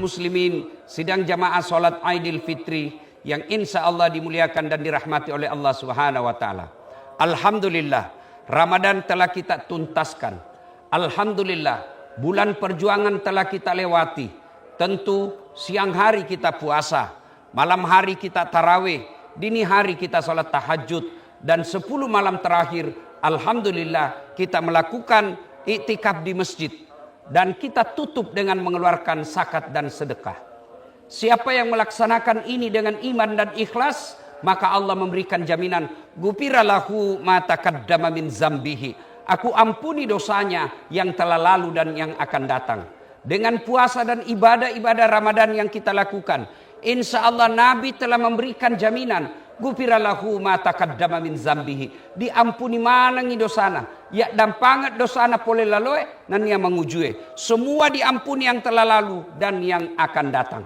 muslimin, sidang jamaah salat Aidil Fitri yang insya Allah dimuliakan dan dirahmati oleh Allah Subhanahu wa taala. Alhamdulillah, Ramadan telah kita tuntaskan. Alhamdulillah, bulan perjuangan telah kita lewati. Tentu siang hari kita puasa, malam hari kita tarawih, dini hari kita salat tahajud, dan 10 malam terakhir alhamdulillah kita melakukan iktikaf di masjid. Dan kita tutup dengan mengeluarkan zakat dan sedekah. Siapa yang melaksanakan ini dengan iman dan ikhlas, maka Allah memberikan jaminan, ghufira lahu ma taqaddama min zambihi. Aku ampuni dosanya yang telah lalu dan yang akan datang. Dengan puasa dan ibadah-ibadah Ramadan yang kita lakukan, insya Allah Nabi telah memberikan jaminan, ghufira lahu ma taqaddama min zambihi. Diampuni manangi dosana, ya dampangat dosana pole laloe nan yang mengujue. Semua diampuni yang telah lalu dan yang akan datang.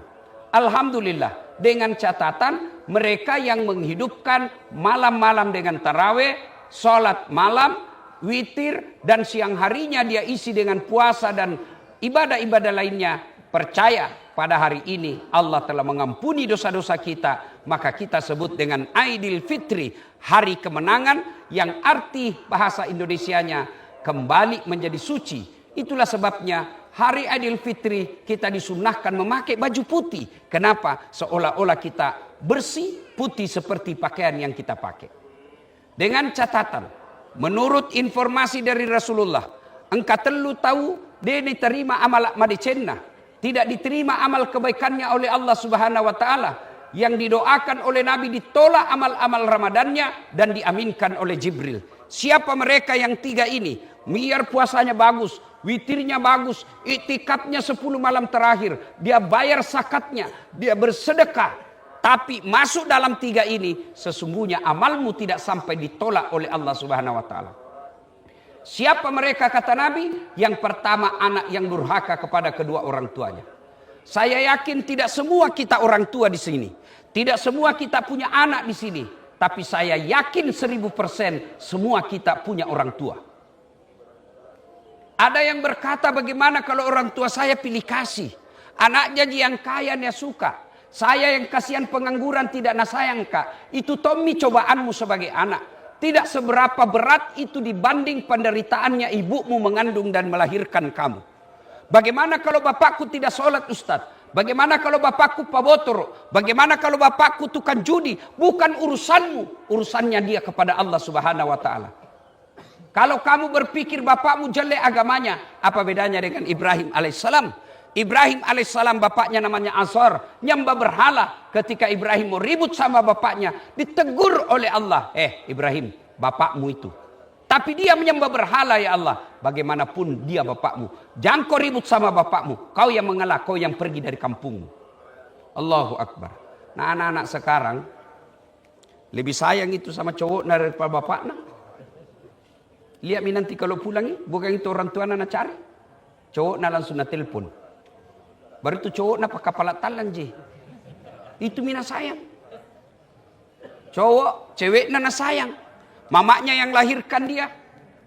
Alhamdulillah, dengan catatan mereka yang menghidupkan malam-malam dengan tarawih, sholat malam, witir, dan siang harinya dia isi dengan puasa dan ibadah-ibadah lainnya, percaya pada hari ini Allah telah mengampuni dosa-dosa kita, maka kita sebut dengan Aidil Fitri, hari kemenangan, yang arti bahasa Indonesianya kembali menjadi suci. Itulah sebabnya hari Aidil Fitri kita disunnahkan memakai baju putih. Kenapa? Seolah-olah kita bersih putih seperti pakaian yang kita pakai. Dengan catatan, menurut informasi dari Rasulullah, engkau telu tahu dia diterima amal madicenna, tidak diterima amal kebaikannya oleh Allah Subhanahu wa taala. Yang didoakan oleh Nabi ditolak amal-amal Ramadannya dan diaminkan oleh Jibril. Siapa mereka yang 3 ini? Biar puasanya bagus, witirnya bagus, iktikafnya 10 malam terakhir, dia bayar zakatnya, dia bersedekah, tapi masuk dalam 3 ini, sesungguhnya amalmu tidak sampai ditolak oleh Allah Subhanahu wa taala. Siapa mereka kata Nabi? Yang pertama, anak yang durhaka kepada kedua orang tuanya. Saya yakin tidak semua kita orang tua di sini, tidak semua kita punya anak di sini, tapi saya yakin 1000% semua kita punya orang tua. Ada yang berkata, bagaimana kalau orang tua saya pilih kasih, anaknya yang kaya dia suka, saya yang kasihan pengangguran tidak nasayang kak. Itu Tommy cobaanmu sebagai anak. Tidak seberapa berat itu dibanding penderitaannya ibumu mengandung dan melahirkan kamu. Bagaimana kalau bapakku tidak sholat Ustaz? Bagaimana kalau bapakku pabotor? Bagaimana kalau bapakku tukang judi? Bukan urusanmu, urusannya dia kepada Allah Subhanahu wa taala. Kalau kamu berpikir bapakmu jelek agamanya, apa bedanya dengan Ibrahim alaihissalam? Ibrahim alaihissalam bapaknya namanya Azar, nyembah berhala. Ketika Ibrahim mau ribut sama bapaknya, ditegur oleh Allah. Ibrahim, bapakmu itu. Tapi dia menyembah berhala ya Allah. Bagaimanapun dia bapakmu. Jangan kau ribut sama bapakmu. Kau yang mengalah, kau yang pergi dari kampungmu. Allahu Akbar. Nah anak-anak sekarang, lebih sayang itu sama cowok daripada bapaknya. Lihat nanti kalau pulang, bukan itu orang tua nak cari. Cowok nak langsung nak telepon. Baru itu cowok nak pakai kepala talan je. Itu mina sayang. Cowok, cewek nak sayang. Mamaknya yang lahirkan dia,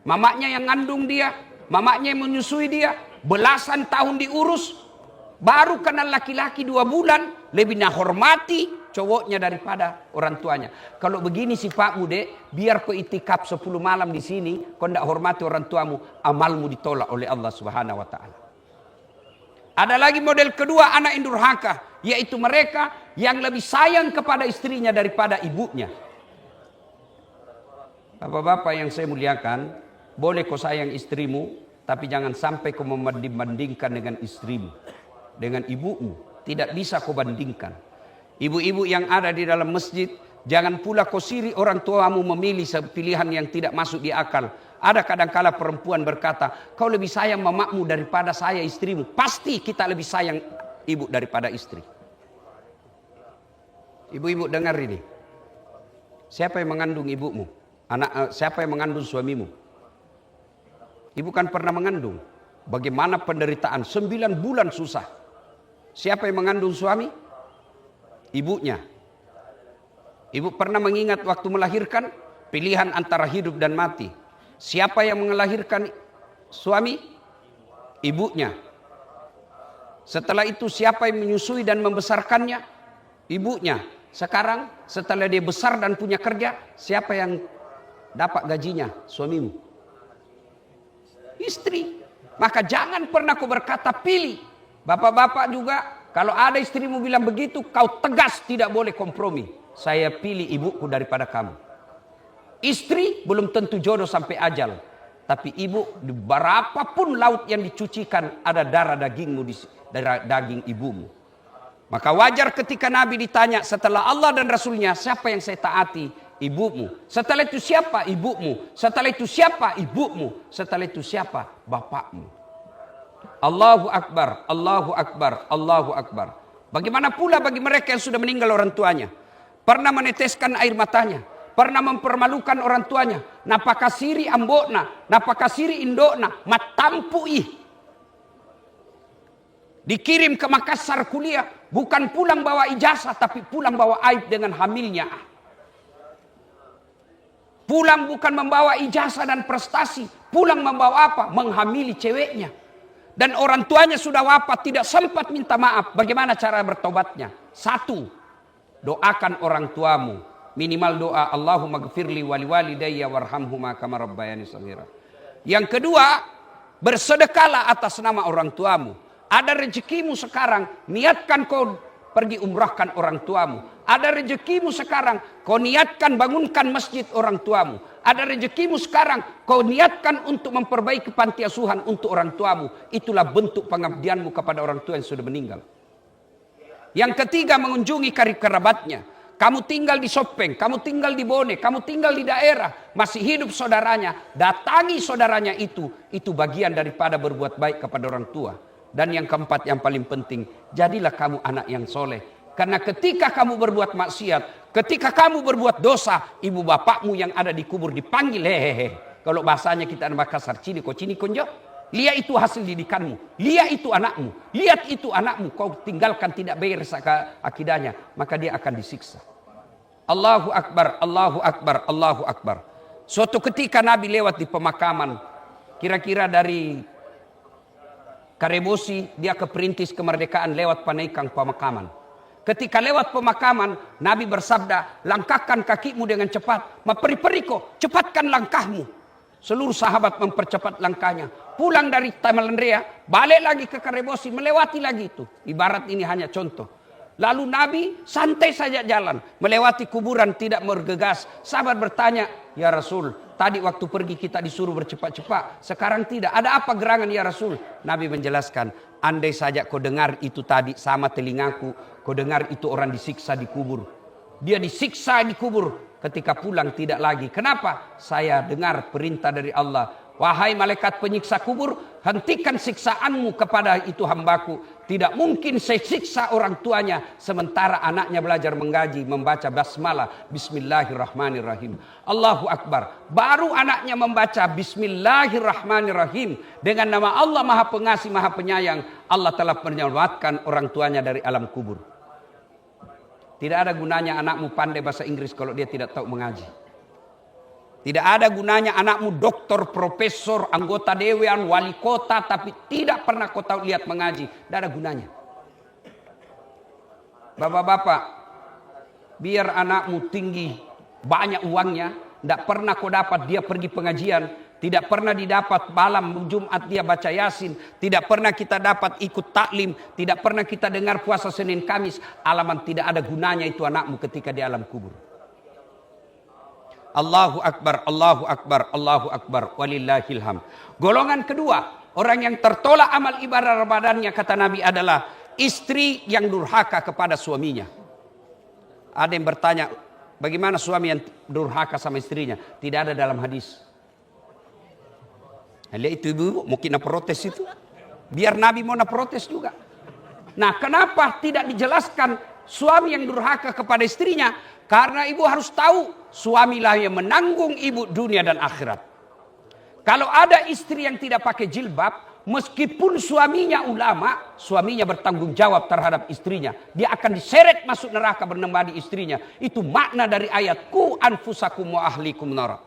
mamaknya yang ngandung dia, mamaknya yang menyusui dia, belasan tahun diurus, baru kenal laki-laki 2 bulan, lebih nak hormati cowoknya daripada orang tuanya. Kalau begini sifatmu dek, biar kau itikaf 10 malam di sini, kau tidak hormati orang tuamu, amalmu ditolak oleh Allah Subhanahu wa taala. Ada lagi model kedua, anak yang durhaka, yaitu mereka yang lebih sayang kepada istrinya daripada ibunya. Bapak-bapak yang saya muliakan, boleh kau sayang istrimu, tapi jangan sampai kau membanding-bandingkan dengan istrimu, dengan ibumu. Tidak bisa kau bandingkan. Ibu-ibu yang ada di dalam masjid, jangan pula kau siri orang tuamu memilih pilihan yang tidak masuk di akal. Ada kadang-kala perempuan berkata, kau lebih sayang mamamu daripada saya istrimu. Pasti kita lebih sayang ibu daripada istri. Ibu-ibu dengar ini. Siapa yang mengandung ibumu? Siapa yang mengandung suamimu? Ibu kan pernah mengandung. Bagaimana penderitaan 9 bulan susah. Siapa yang mengandung suami? Ibunya. Ibu pernah mengingat waktu melahirkan pilihan antara hidup dan mati. Siapa yang melahirkan suami? Ibunya. Setelah itu siapa yang menyusui dan membesarkannya? Ibunya. Sekarang setelah dia besar dan punya kerja, siapa yang dapat gajinya? Suamimu. Istri. Maka jangan pernah kau berkata pilih. Bapak-bapak juga, kalau ada istrimu bilang begitu, kau tegas, tidak boleh kompromi. Saya pilih ibuku daripada kamu. Istri belum tentu jodoh sampai ajal. Tapi ibu, di berapapun laut yang dicucikan, ada darah dagingmu, darah daging ibumu. Maka wajar ketika Nabi ditanya, setelah Allah dan Rasulnya, siapa yang saya taati? Ibumu. Setelah itu siapa? Ibumu. Setelah itu siapa? Ibumu. Setelah itu siapa? Bapakmu. Allahu Akbar, Allahu Akbar, Allahu Akbar. Bagaimana pula bagi mereka yang sudah meninggal orang tuanya? Pernah meneteskan air matanya, pernah mempermalukan orang tuanya. Napakasiri ambokna, napakasiri indokna, matampui. Dikirim ke Makassar kuliah, bukan pulang bawa ijazah, tapi pulang bawa aib dengan hamilnya. Pulang bukan membawa ijazah dan prestasi, pulang membawa apa? Menghamili ceweknya. Dan orang tuanya sudah wafat, tidak sempat minta maaf. Bagaimana cara bertobatnya? Satu, doakan orang tuamu. Minimal doa, Allahumma gfirli wali walidayya warhamhuma kama rabbayani shaghira. Yang kedua, bersedekahlah atas nama orang tuamu. Ada rezekimu sekarang, niatkan kau pergi umrahkan orang tuamu. Ada rezekimu sekarang, kau niatkan bangunkan masjid orang tuamu. Ada rezekimu sekarang, kau niatkan untuk memperbaiki panti asuhan untuk orang tuamu. Itulah bentuk pengabdianmu kepada orang tua yang sudah meninggal. Yang ketiga, mengunjungi karib kerabatnya. Kamu tinggal di Sopeng, kamu tinggal di Bone, kamu tinggal di daerah, masih hidup saudaranya, datangi saudaranya itu bagian daripada berbuat baik kepada orang tua. Dan yang keempat, yang paling penting, jadilah kamu anak yang soleh. Karena ketika kamu berbuat maksiat, ketika kamu berbuat dosa, ibu bapakmu yang ada di kubur dipanggil, hehehe. Kalau bahasanya kita di Makassar, cini konjo. Lihat itu hasil didikanmu, lihat itu anakmu, lihat itu anakmu. Kau tinggalkan tidak beres akidahnya, maka dia akan disiksa. Allahu Akbar, Allahu Akbar, Allahu Akbar. Suatu ketika Nabi lewat di pemakaman, kira-kira dari Karebosi dia ke Perintis Kemerdekaan lewat Panaikang pemakaman. Ketika lewat pemakaman, Nabi bersabda, langkahkan kakimu dengan cepat. Maperi-periko, cepatkan langkahmu. Seluruh sahabat mempercepat langkahnya. Pulang dari Tamalendrea, balik lagi ke Karebosi, melewati lagi itu. Ibarat ini hanya contoh. Lalu Nabi santai saja jalan, melewati kuburan tidak bergegas. Sahabat bertanya, ya Rasul, tadi waktu pergi kita disuruh bercepat-cepat, sekarang tidak. Ada apa gerangan ya Rasul? Nabi menjelaskan, andai saja kau dengar itu tadi sama telingaku, kau dengar itu orang disiksa di kubur. Dia disiksa di kubur, ketika pulang tidak lagi. Kenapa? Saya dengar perintah dari Allah. Wahai malaikat penyiksa kubur, hentikan siksaanmu kepada itu hambaku. Tidak mungkin saya siksa orang tuanya sementara anaknya belajar mengaji, membaca basmalah, bismillahirrahmanirrahim. Allahu Akbar. Baru anaknya membaca bismillahirrahmanirrahim. Dengan nama Allah Maha Pengasih, Maha Penyayang, Allah telah menyelamatkan orang tuanya dari alam kubur. Tidak ada gunanya anakmu pandai bahasa Inggris kalau dia tidak tahu mengaji. Tidak ada gunanya anakmu doktor, profesor, anggota dewan, wali kota, tapi tidak pernah kau tahu lihat mengaji. Tidak ada gunanya. Bapak-bapak, biar anakmu tinggi, banyak uangnya, tidak pernah kau dapat dia pergi pengajian, tidak pernah didapat malam Jumat dia baca Yasin, tidak pernah kita dapat ikut taklim, tidak pernah kita dengar puasa Senin Kamis. Alaman tidak ada gunanya itu anakmu ketika di alam kubur. Allahu Akbar, Allahu Akbar, Allahu Akbar, walillahilham. Golongan kedua, orang yang tertolak amal ibadah Ramadannya, kata Nabi, adalah istri yang durhaka kepada suaminya. Ada yang bertanya, bagaimana suami yang durhaka sama istrinya? Tidak ada dalam hadis. Lihat itu ibu, mungkin nak protes itu. Biar Nabi mau nak protes juga. Nah, kenapa tidak dijelaskan suami yang durhaka kepada istrinya? Karena ibu harus tahu, suamilah yang menanggung ibu dunia dan akhirat. Kalau ada istri yang tidak pakai jilbab, meskipun suaminya ulama, suaminya bertanggung jawab terhadap istrinya. Dia akan diseret masuk neraka bernemani istrinya. Itu makna dari ayat, ku anfusakum wa ahlikum nar.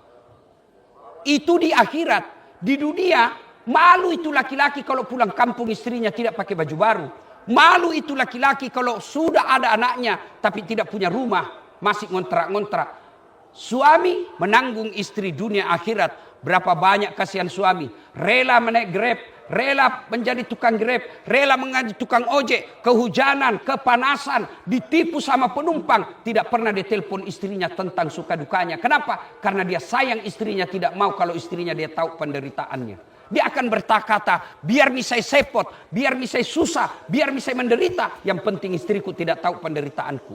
Itu di akhirat. Di dunia, malu itu laki-laki kalau pulang kampung istrinya tidak pakai baju baru. Malu itu laki-laki kalau sudah ada anaknya tapi tidak punya rumah, masih ngontrak-ngontrak. Suami menanggung istri dunia akhirat. Berapa banyak kasihan suami rela menaik Grab, rela menjadi tukang Grab, rela menjadi tukang ojek, kehujanan, kepanasan, ditipu sama penumpang, tidak pernah ditelepon istrinya tentang suka dukanya. Kenapa? Karena dia sayang istrinya, tidak mau kalau istrinya dia tahu penderitaannya. Dia akan berkata-kata, biar misai sepot, biar misai susah, biar misai menderita, yang penting istriku tidak tahu penderitaanku.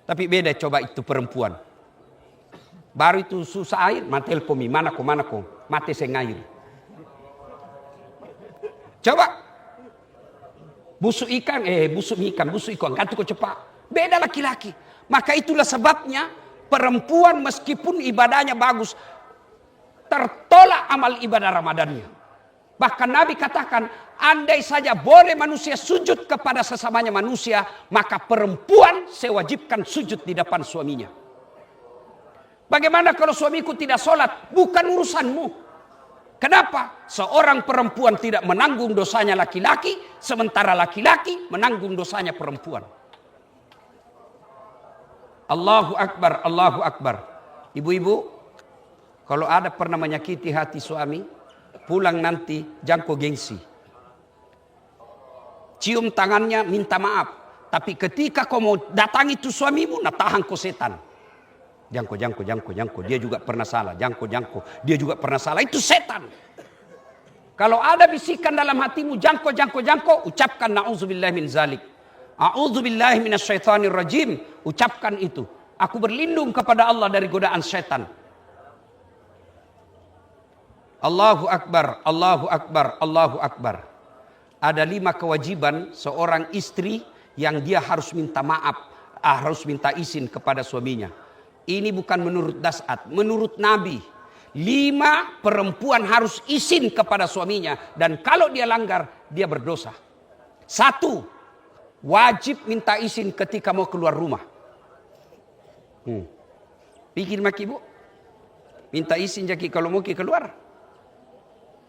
Tapi beda coba itu perempuan. Baru itu susah air, mati telpomi, mana ko, mati saya ngair. Coba busuk ikan, busuk ikan, ganti kau cepat. Beda laki-laki. Maka itulah sebabnya perempuan meskipun ibadahnya bagus, tertolak amal ibadah Ramadannya. Bahkan Nabi katakan, andai saja boleh manusia sujud kepada sesamanya manusia, maka perempuan sewajibkan sujud di depan suaminya. Bagaimana kalau suamiku tidak sholat? Bukan urusanmu. Kenapa? Seorang perempuan tidak menanggung dosanya laki-laki, sementara laki-laki menanggung dosanya perempuan. Allahu Akbar, Allahu Akbar. Ibu-ibu, kalau ada pernah menyakiti hati suami, pulang nanti jangko gengsi. Cium tangannya, minta maaf. Tapi ketika kau mau datangi itu suamimu, nah tahan kau setan. Jangko. Dia juga pernah salah. Jangko. Dia juga pernah salah. Itu setan. Kalau ada bisikan dalam hatimu, jangko, ucapkan na'udzubillahi min zalik. A'udzubillahi minasyaitonir rajim. Ucapkan itu. Aku berlindung kepada Allah dari godaan setan. Allahu Akbar, Allahu Akbar, Allahu Akbar. Ada 5 kewajiban seorang istri yang dia harus minta maaf, harus minta izin kepada suaminya. Ini bukan menurut Das'at, menurut Nabi. 5 perempuan harus izin kepada suaminya. Dan kalau dia langgar, dia berdosa. 1, wajib minta izin ketika mau keluar rumah. Pikir maki bu, minta izin jadi kalau mau keluar.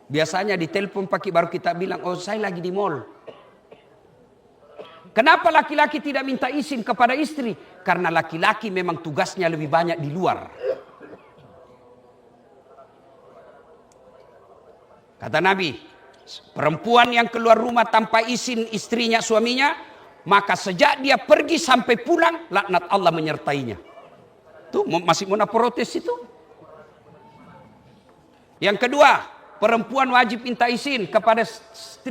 Biasanya ditelepon pagi baru kita bilang, oh saya lagi di mall. Kenapa laki-laki tidak minta izin kepada istri? Karena laki-laki memang tugasnya lebih banyak di luar. Kata Nabi, perempuan yang keluar rumah tanpa izin istrinya, suaminya, maka sejak dia pergi sampai pulang, laknat Allah menyertainya. Tuh masih mau protes itu. Yang kedua, perempuan wajib minta izin kepada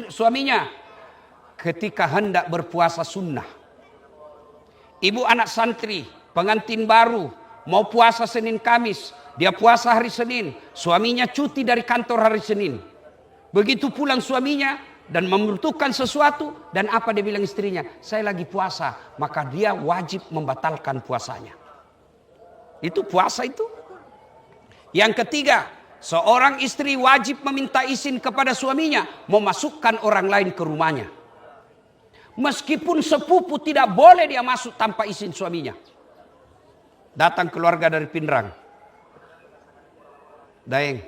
suaminya ketika hendak berpuasa sunnah. Ibu anak santri, pengantin baru, mau puasa Senin Kamis, dia puasa hari Senin, suaminya cuti dari kantor hari Senin. Begitu pulang suaminya dan membutuhkan sesuatu, dan apa dia bilang istrinya? Saya lagi puasa, maka dia wajib membatalkan puasanya. Itu puasa itu. Yang ketiga, seorang istri wajib meminta izin kepada suaminya memasukkan orang lain ke rumahnya. Meskipun sepupu tidak boleh dia masuk tanpa izin suaminya. Datang keluarga dari Pindrang. Daeng,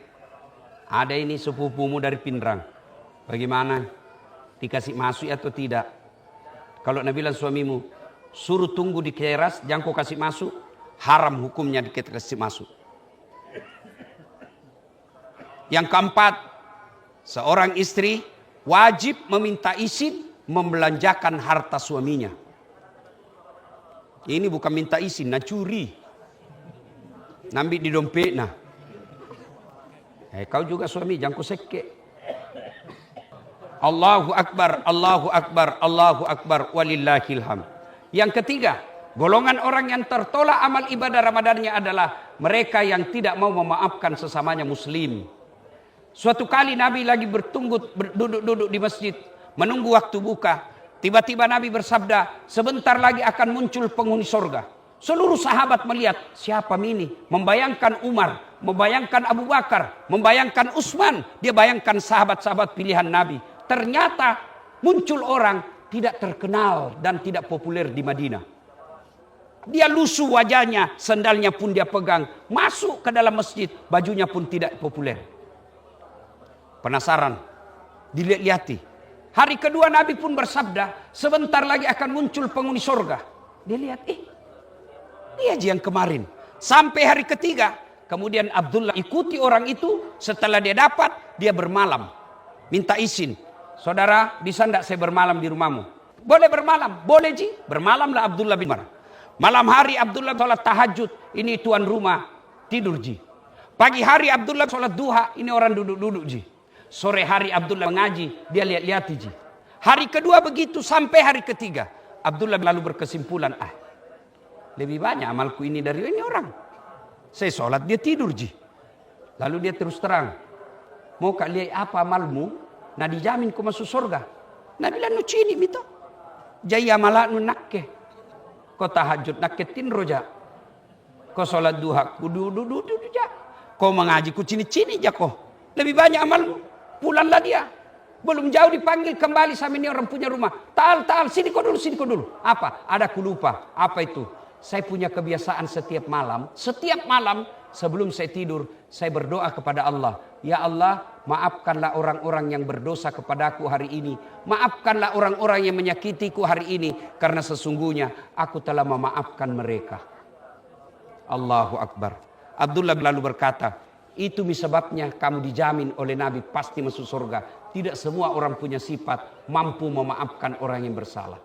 ada ini sepupumu dari Pindrang. Bagaimana? Dikasih masuk atau tidak? Kalau Nabi bilang suamimu, suruh tunggu di teras, jangan kau kasih masuk. Haram hukumnya dikasih masuk. Yang keempat, seorang istri wajib meminta izin membelanjakan harta suaminya. Ini bukan minta izin, nah curi. Nambi di dompet nah. Kau juga suami, jangan kau seke. Allahu Akbar, Allahu Akbar, Allahu Akbar, walillahil hamd. Yang ketiga, golongan orang yang tertolak amal ibadah Ramadannya adalah mereka yang tidak mau memaafkan sesamanya muslim. Suatu kali Nabi lagi duduk di masjid, menunggu waktu buka. Tiba-tiba Nabi bersabda, sebentar lagi akan muncul penghuni surga. Seluruh sahabat melihat, siapa ini? Membayangkan Umar, membayangkan Abu Bakar, membayangkan Utsman. Dia bayangkan sahabat-sahabat pilihan Nabi. Ternyata muncul orang tidak terkenal dan tidak populer di Madinah. Dia lusuh wajahnya, sandalnya pun dia pegang. Masuk ke dalam masjid, bajunya pun tidak populer. Penasaran, dilihat-lihati. Hari kedua Nabi pun bersabda, sebentar lagi akan muncul penghuni surga. Dia lihat, dia aja yang kemarin. Sampai hari ketiga, kemudian Abdullah ikuti orang itu. Setelah dia dapat, dia bermalam. Minta izin. Saudara, bisa enggak saya bermalam di rumahmu? Boleh bermalam? Boleh Ji. Bermalamlah Abdullah bin Umar. Malam hari Abdullah sholat tahajud. Ini tuan rumah tidur Ji. Pagi hari Abdullah sholat duha. Ini orang duduk-duduk Ji. Sore hari Abdullah mengaji. Dia lihat-lihat Ji. Hari kedua begitu sampai hari ketiga. Abdullah lalu berkesimpulan, lebih banyak amalku ini dari ini orang. Saya sholat, dia tidur Ji. Lalu dia terus terang, mau kak lihat apa amalmu? Nah dijamin kau masuk surga. Nah bilang nu cini mito. Jaya malah nu nakke. Kau tahajud nakketin roja. Kau sholat duha kudu ja. Kau mengaji ku cini-cini ja kau. Lebih banyak amalmu. Pulanglah dia. Belum jauh dipanggil kembali sama ini orang punya rumah. Tal, sini kau dulu. Apa? Ada ku lupa. Apa itu? Saya punya kebiasaan setiap malam sebelum saya tidur, saya berdoa kepada Allah. Ya Allah, maafkanlah orang-orang yang berdosa kepadaku hari ini. Maafkanlah orang-orang yang menyakitiku hari ini. Karena sesungguhnya aku telah memaafkan mereka. Allahu Akbar. Abdullah lalu berkata, itu sebabnya kamu dijamin oleh Nabi pasti masuk surga. Tidak semua orang punya sifat mampu memaafkan orang yang bersalah.